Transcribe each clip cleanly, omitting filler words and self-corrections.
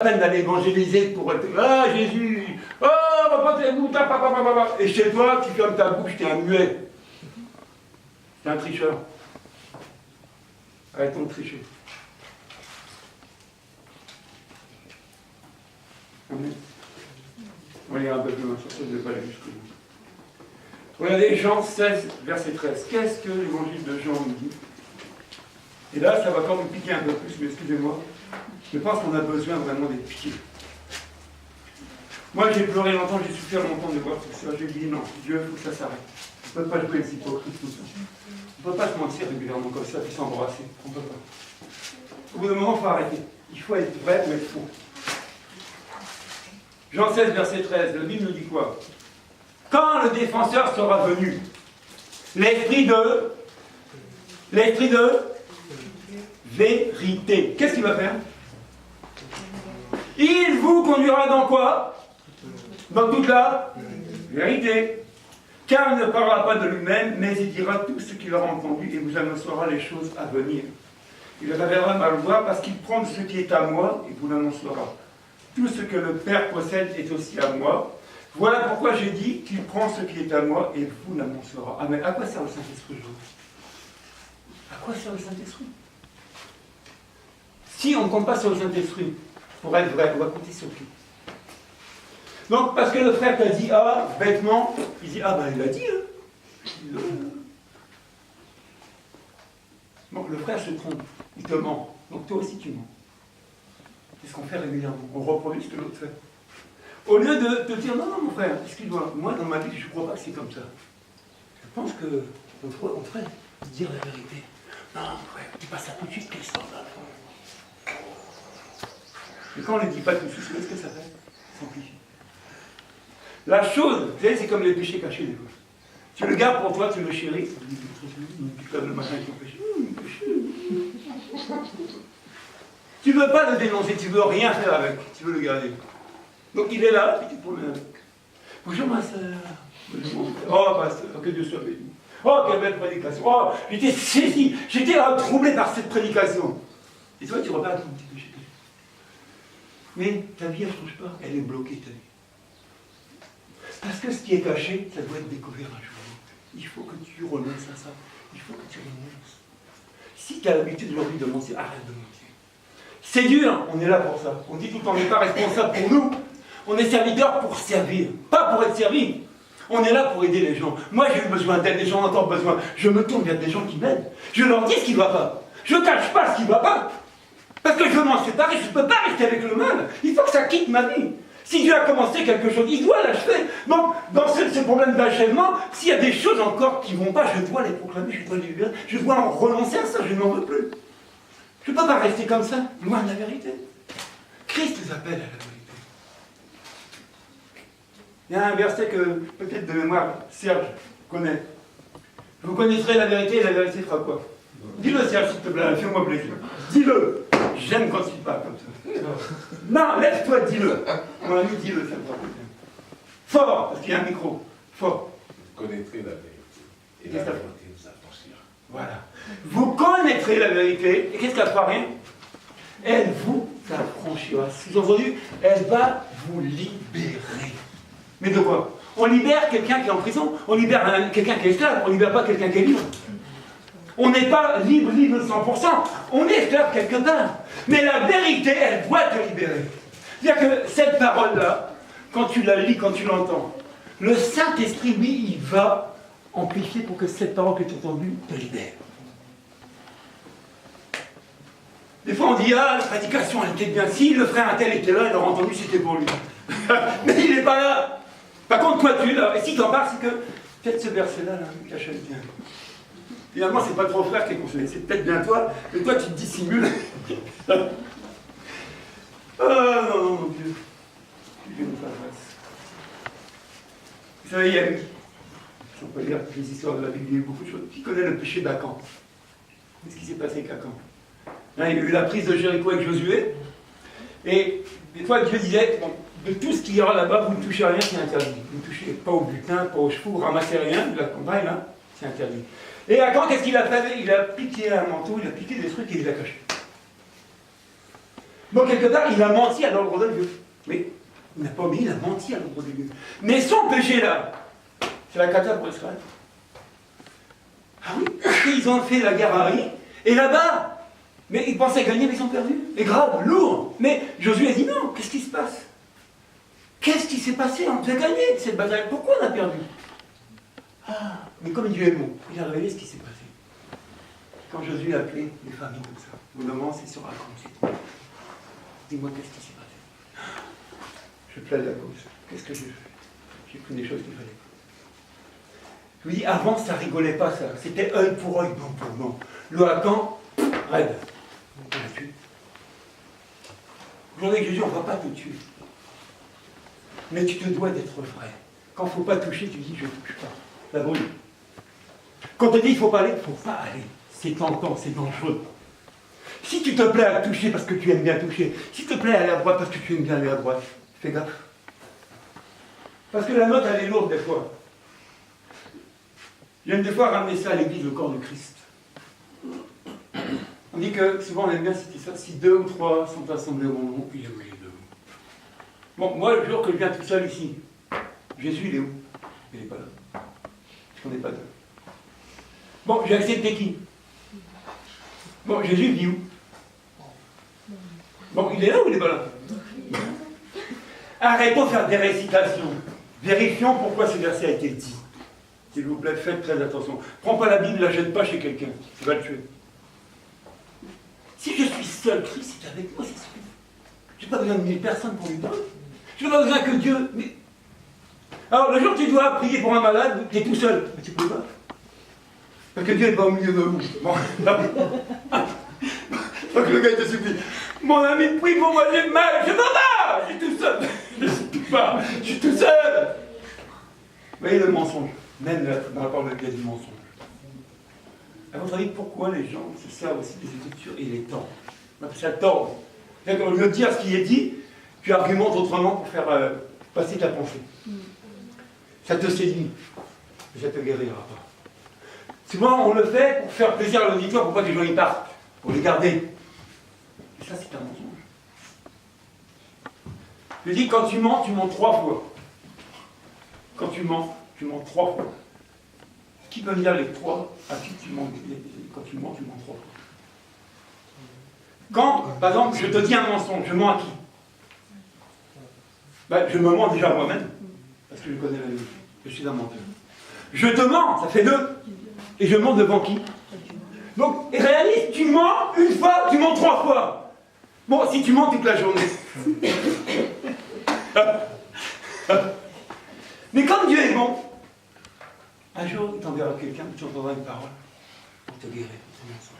peine d'aller évangéliser pour être ah Jésus, oh repentez-vous, et chez toi tu fermes ta bouche, t'es un muet, t'es un tricheur. Arrêtons de tricher. Amen. On va lire un peu plus loin, surtout de ne pas aller jusqu'au bout. Regardez Jean 16, verset 13. Qu'est-ce que l'évangile de Jean nous dit? Et là, ça va encore nous piquer un peu plus, mais excusez-moi. Je pense qu'on a besoin vraiment d'être piqué. Moi, j'ai pleuré longtemps, j'ai souffert longtemps de voir tout ça. J'ai dit non, Dieu, il faut que ça s'arrête. On ne peut pas jouer les hypocrites tout ça. On ne peut pas se mentir régulièrement comme ça, puis s'embrasser. On ne peut pas. Au bout d'un moment, il faut arrêter. Il faut être vrai ou être faux. Jean 16, verset 13, la Bible nous dit quoi? Quand le défenseur sera venu, l'esprit de vérité, qu'est-ce qu'il va faire? Il vous conduira dans quoi? Dans toute la vérité. Car il ne parlera pas de lui-même, mais il dira tout ce qu'il aura entendu et vous annoncera les choses à venir. Il révélera ma loi parce qu'il prend ce qui est à moi et vous l'annoncera. Tout ce que le Père possède est aussi à moi. Voilà pourquoi j'ai dit qu'il prend ce qui est à moi et vous l'annoncera. Ah mais à quoi sert le Saint-Esprit aujourd'hui? À quoi sert le Saint-Esprit? Si on ne compte pas sur le Saint-Esprit, pour être vrai, on va compter sur qui? Donc, parce que le frère t'a dit ah, bêtement, il dit ah ben il a dit, hein. Donc le frère se trompe, il te ment, donc toi aussi tu mens. C'est ce qu'on fait régulièrement, on reproduit ce que l'autre fait. Au lieu de te dire non, non mon frère, excuse-moi, moi dans ma vie je ne crois pas que c'est comme ça. Je pense qu'on devrait dire la vérité. Non mon frère, dis pas ça tout de suite, quel sort là. Et quand on ne dit pas tout de suite, qu'est-ce que ça fait? S'amplifier. La chose, vous savez, c'est comme les péchés cachés des fois. Tu le gardes pour toi, tu le chéris, tu comme le matin avec ton péché. Tu ne veux pas le dénoncer, tu ne veux rien faire avec, tu veux le garder. Donc il est là, et tu te promènes avec. Bonjour ma soeur. Oh pasteur, que Dieu soit béni. Oh quelle belle prédication. Oh, j'étais saisi, j'étais troublé par cette prédication. Et toi tu repars avec ton petit péché. Mais ta vie elle ne change pas, elle est bloquée ta vie. Parce que ce qui est caché, ça doit être découvert un jour. Il faut que tu renonces à ça. Il faut que tu renonces. Si tu as l'habitude aujourd'hui de mentir, arrête de mentir. C'est dur, on est là pour ça. On dit tout le temps, on n'est pas responsable pour nous. On est serviteur pour servir, pas pour être servi. On est là pour aider les gens. Moi, j'ai eu besoin d'aide, les gens ont encore besoin. Je me tourne vers des gens qui m'aident. Je leur dis ce qui ne va pas. Je ne cache pas ce qui ne va pas. Parce que je veux m'en séparer, je ne peux pas rester avec le mal. Il faut que ça quitte ma vie. Si Dieu a commencé quelque chose, il doit l'achever. Donc, dans ce problème d'achèvement, s'il y a des choses encore qui ne vont pas, je dois les proclamer, je dois les libérer, je dois en renoncer à ça, je n'en veux plus. Je ne peux pas rester comme ça, loin de la vérité. Christ nous appelle à la vérité. Il y a un verset que, peut-être de mémoire, Serge connaît. Vous connaîtrez la vérité et la vérité fera quoi? Dis-le Serge, s'il te plaît, fais-moi plaisir. Dis-le. J'aime quand il parle comme ça. Non, laisse-toi, dis-le. Mon ami, dis-le, ça me fera plaisir. Fort, parce qu'il y a un micro. Fort. Vous connaîtrez la vérité. Et la vérité vous affranchira. Voilà. Vous connaîtrez la vérité. Et qu'est-ce qu'elle fera rien? Elle vous affranchira. Vous avez entendu? Elle va vous libérer. Mais de quoi? On libère quelqu'un qui est en prison. On libère quelqu'un qui est esclave. On ne libère pas quelqu'un qui est libre. On n'est pas libre 100%. On est esclave quelque part. Mais la vérité, elle doit te libérer. C'est-à-dire que cette parole-là, quand tu la lis, quand tu l'entends, le Saint-Esprit, lui, il va amplifier pour que cette parole que tu as entendue te libère. Des fois, on dit, ah, la prédication, elle était bien. Si le frère un tel était là, il aurait entendu, c'était pour lui. Mais il n'est pas là. Par contre, toi, tu es là. Et si tu en parles, c'est que, peut-être ce verset-là, là, cache-le bien. Finalement, c'est pas trop frère qui est consolé, c'est peut-être bien toi, mais toi, tu te dissimules. Ah non, mon Dieu. Dieu nous fasse grâce. Vous savez, il y a eu, si on peut lire les histoires de la Bible, il y a eu beaucoup de choses. Qui connaît le péché d'Acan? Qu'est-ce qui s'est passé avec Acan? Il y a eu la prise de Jéricho avec Josué. Et des fois, Dieu disait, bon, de tout ce qu'il y aura là-bas, vous ne touchez à rien, c'est interdit. Vous ne touchez pas au butin, pas aux chevaux, vous ramassez rien de la campagne, là, c'est interdit. Et qu'est-ce qu'il a fait? Il a piqué un manteau, il a piqué des trucs et il les a cachés. Bon, quelque part, il a menti à l'ordre de Dieu. Mais il n'a pas oublié, il a menti à l'ordre de Dieu. Mais son péché là, c'est la cata pour Israël. Ah oui, ils ont fait la guerre à Ari, et là-bas, mais ils pensaient gagner, mais ils ont perdu. Et grave, lourd. Mais Josué a dit non, qu'est-ce qui se passe? Qu'est-ce qui s'est passé? On devait gagner cette bataille. Pourquoi on a perdu? Ah, mais comme Dieu est bon, il a révélé ce qui s'est passé. Quand Josué a appelé les familles comme ça, au moment, c'est sur raconte. Dis-moi qu'est-ce qui s'est passé? Je plaide la cause. Qu'est-ce que j'ai fait? J'ai pris des choses qu'il fallait. Je vous dis, avant, ça rigolait pas, ça. C'était œil pour œil, dent pour dent. L'ouragan, raide. On l'a tué. Aujourd'hui, avec Jésus, on ne va pas te tuer. Mais tu te dois d'être vrai. Quand il ne faut pas toucher, tu dis, je ne touche pas. Ça brûle. Quand on te dit, il ne faut pas aller, il ne faut pas aller. C'est tentant, c'est dangereux. Si tu te plais à toucher parce que tu aimes bien toucher, si tu te plais à aller à droite parce que tu aimes bien aller à droite, fais gaffe. Parce que la note, elle est lourde des fois. J'aime des fois ramener ça à l'église, le corps de Christ. On dit que souvent on aime bien citer ça, si 2 ou 3 sont assemblés au mon nom, il est où les deux. Bon, moi, le jour que je viens tout seul ici, Jésus, il est où? Il n'est pas là. On n'est pas deux. Bon, j'ai accepté qui? Bon, Jésus, il vit où? Bon, il est là ou il n'est pas là? Arrêtons de faire des récitations. Vérifions pourquoi ce verset a été dit. S'il vous plaît, faites très attention. Prends pas la Bible, ne la jette pas chez quelqu'un. Tu vas le tuer. Si je suis seul, Christ est avec moi, c'est suffisant. Je n'ai pas besoin de 1000 personnes pour lui parler. Je n'ai pas besoin que Dieu. Mais... Alors, le jour où tu dois prier pour un malade, tu es tout seul. Mais tu ne peux pas. Parce que Dieu n'est pas au milieu de vous. Bon. Donc le gars, il te supplie. Mon ami, prie pour moi, j'ai mal. Je ne peux pas. Je suis tout seul. Je ne peux pas. Je suis tout seul. Vous voyez le mensonge. Même dans la parole de Dieu, il y a du mensonge. À votre avis, pourquoi les gens se servent aussi des Écritures et les tordent? On appelle ça tordre. C'est-à-dire qu'au lieu de dire ce qui est dit, tu argumentes autrement pour faire passer ta pensée. Ça te séduit, mais ça ne te guérira pas. Souvent, on le fait pour faire plaisir à l'auditoire, pour pas que les gens y partent, pour les garder. Et ça, c'est un mensonge. Je dis, quand tu mens 3 fois. Quand tu mens 3 fois. Qui peut me dire les 3 à qui tu mens? Quand tu mens 3 fois. Quand, par exemple, je te dis un mensonge, je mens à qui? Ben, je me mens déjà à moi-même, parce que je connais la vérité. Je suis un menteur. Je te mens, ça fait 2. Et je mens devant qui? Donc, réalise, tu mens une fois, tu mens 3 fois. Bon, si tu mens toute la journée. Mais comme Dieu est bon, un jour, il t'enverra quelqu'un, tu entendras une parole pour te guérir de ton mensonge.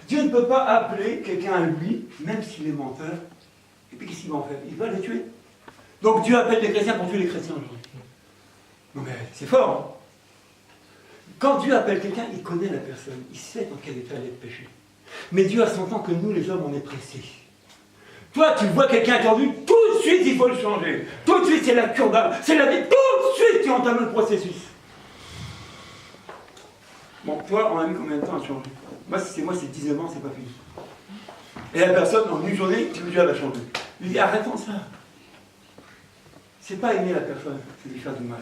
Dieu ne peut pas appeler quelqu'un à lui, même s'il est menteur, et puis qu'est-ce qu'il va en faire? Il va les tuer. Donc Dieu appelle les chrétiens pour tuer les chrétiens aujourd'hui. Non mais c'est fort, hein? Quand Dieu appelle quelqu'un, il connaît la personne, il sait dans quel état elle est de péché. Mais Dieu a son temps que nous, les hommes, on est pressés. Toi, tu vois quelqu'un attendu, tout de suite, il faut le changer. Tout de suite, c'est la cure d'âme, c'est la vie, tout de suite, tu entames le processus. Bon, toi, on a mis combien de temps à changer? Moi, c'est 19 ans, c'est pas fini. Et la personne, en une journée, tu veux dire, elle a changé. Je lui dis, arrêtons ça. C'est pas aimer la personne, c'est lui faire du mal.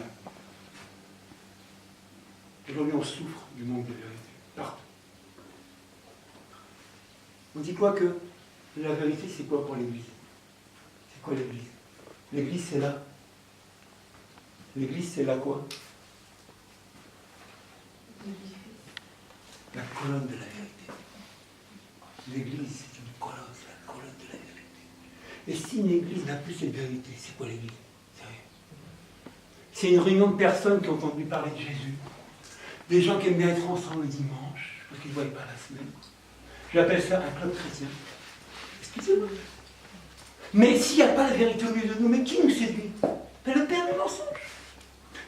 Aujourd'hui, on souffre du manque de vérité. Partout. On dit quoi que la vérité, c'est quoi pour l'Église? C'est quoi l'Église? L'Église, c'est là. L'Église, c'est là quoi? La colonne de la vérité. L'Église, c'est une colonne, c'est la colonne de la vérité. Et si une Église n'a plus cette vérité, c'est quoi l'Église? C'est une réunion de personnes qui ont entendu parler de Jésus. Des gens qui aiment bien être ensemble le dimanche, parce qu'ils ne voient pas la semaine. J'appelle ça un club chrétien. Excusez-moi. Mais s'il n'y a pas la vérité au milieu de nous, mais qui nous séduit? C'est le père du mensonge.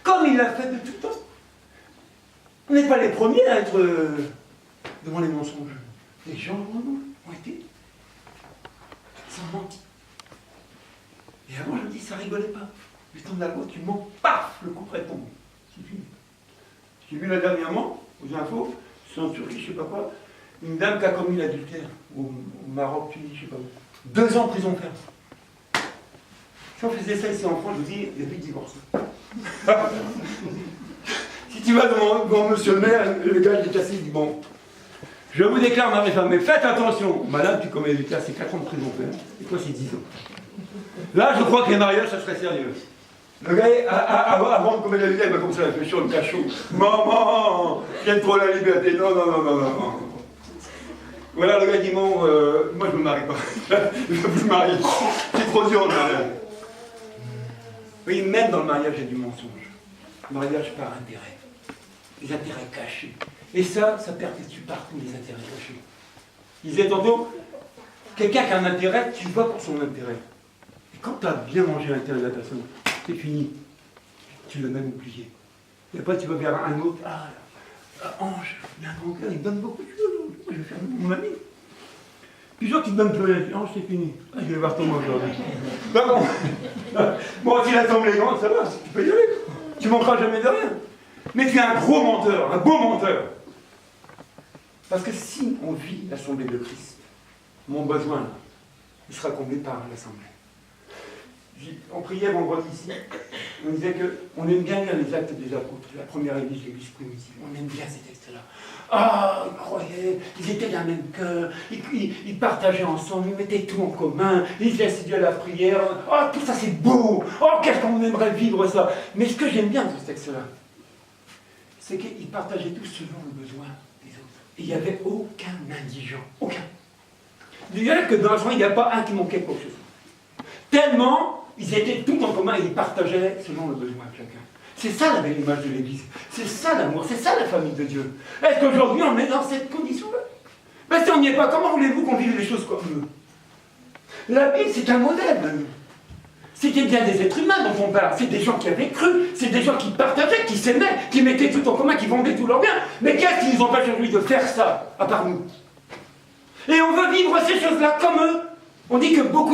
Comme il l'a fait de tout temps. On n'est pas les premiers à être devant les mensonges. Les gens avant nous ont été. Ils ont menti. Et avant, je me dis, ça rigolait pas. Du temps de la loi, tu mens, paf, le coup près tombe. C'est fini. J'ai vu là dernièrement, aux infos, c'est en Turquie, je ne sais pas quoi, une dame qui a commis l'adultère, au Maroc, Tunisie, je ne sais pas où. 2 ans de prison ferme. Si on faisait ça ici en France, je vous dis, il n'y a plus de divorce. Si tu vas devant monsieur le maire, le gars il est cassé, il dit bon, je vous déclare mari et femme, mais faites attention, madame, tu commets des cas, c'est 4 ans de prison ferme, et toi c'est 10 ans. Là, je crois que les mariages, ça serait sérieux. Le gars, avant de commettre la vie, il m'a commencé à réfléchir au cachot. Maman, j'aime trop la liberté. Non, non, non, non, non. Voilà, le gars dit bon, moi je me marie pas. Je veux plus me marier. C'est trop dur le mariage. Oui, même dans le mariage, il y a du mensonge. Le mariage par intérêt. Des intérêts cachés. Et ça perpétue partout les intérêts cachés. Il disait tantôt, quelqu'un qui a un intérêt, tu vas pour son intérêt. Et quand tu as bien mangé l'intérêt de la personne, c'est fini. Tu l'as même oublié. Et après, tu vas vers un autre. Ah, Ange, il a un grand cœur, il me donne beaucoup de choses. Je vais faire mon ami. Puis jour qui te donne plus rien, Ange, c'est fini. Ah, je vais voir Thomas aujourd'hui. Bon, bon, si la semble est grande, ça va, tu peux y aller. Tu manqueras jamais de rien. Mais tu es un gros menteur, un beau menteur. Parce que si on vit l'Assemblée de Christ, mon besoin, il sera comblé par l'Assemblée. On priait vendredi ici, on disait qu'on aime bien lire les actes des apôtres, la première église, l'église primitive, on aime bien ces textes-là. Ah, ils croyaient, ils étaient d'un même cœur, ils partageaient ensemble, ils mettaient tout en commun, ils étaient assidus à la prière. Ah, tout ça c'est beau, oh, qu'est-ce qu'on aimerait vivre ça. Mais ce que j'aime bien dans ce texte-là, c'est qu'ils partageaient tous selon le besoin des autres. Et il n'y avait aucun indigent, aucun. Il y a que dans l'ensemble, il n'y a pas un qui manquait quelque chose. Tellement, ils étaient tous en commun et ils partageaient selon le besoin de chacun. C'est ça la belle image de l'Église. C'est ça l'amour, c'est ça la famille de Dieu. Est-ce qu'aujourd'hui on est dans cette condition-là? Ben si on n'y est pas, comment voulez-vous qu'on vive les choses comme eux? La Bible, c'est un modèle. C'était bien des êtres humains dont on parle. C'est des gens qui avaient cru, c'est des gens qui partageaient, qui s'aimaient, qui mettaient tout en commun, qui vendaient tout leur bien. Mais qu'est-ce qui nous empêche aujourd'hui de faire ça, à part nous? Et on veut vivre ces choses-là comme eux. On dit que beaucoup